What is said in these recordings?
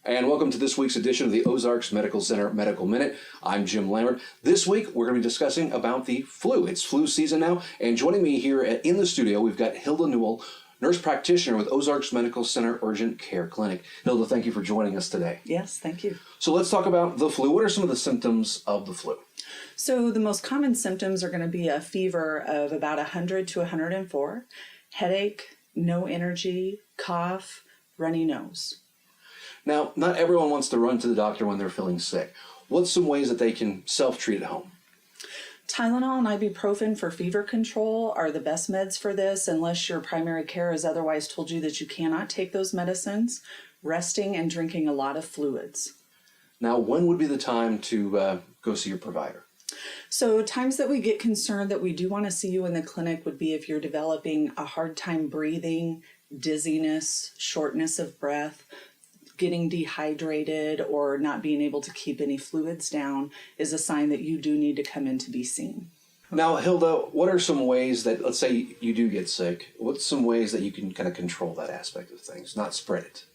And welcome to this week's edition of the Ozarks Medical Center Medical Minute. I'm Jim Lambert. This week, we're going to be discussing about the flu. It's flu season now, and joining me here in the studio, we've got Hilda Newell, nurse practitioner with Ozarks Medical Center Urgent Care Clinic. Hilda, thank you for joining us today. Yes, thank you. So let's talk about the flu. What are some of the symptoms of the flu? So the most common symptoms are going to be a fever of about 100 to 104, headache, no energy, cough, runny nose. Now, not everyone wants to run to the doctor when they're feeling sick. What's some ways that they can self-treat at home? Tylenol and ibuprofen for fever control are the best meds for this unless your primary care has otherwise told you that you cannot take those medicines. Resting and drinking a lot of fluids. Now, when would be the time to go see your provider? So times that we get concerned that we do want to see you in the clinic would be if you're developing a hard time breathing, dizziness, shortness of breath, getting dehydrated, or not being able to keep any fluids down is a sign that you do need to come in to be seen. Now, Hilda, what are some ways that, let's say you do get sick, what's some ways that you can kind of control that aspect of things, not spread it?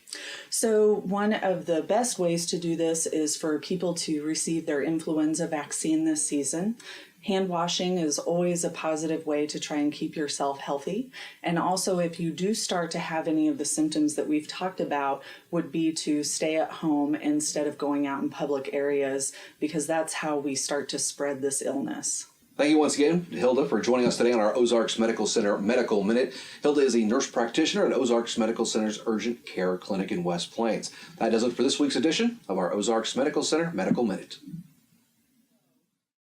So one of the best ways to do this is for people to receive their influenza vaccine this season. Hand washing is always a positive way to try and keep yourself healthy. And also, if you do start to have any of the symptoms that we've talked about, would be to stay at home instead of going out in public areas, because that's how we start to spread this illness. Thank you once again, Hilda, for joining us today on our Ozarks Medical Center Medical Minute. Hilda is a nurse practitioner at Ozarks Medical Center's Urgent Care Clinic in West Plains. That does it for this week's edition of our Ozarks Medical Center Medical Minute.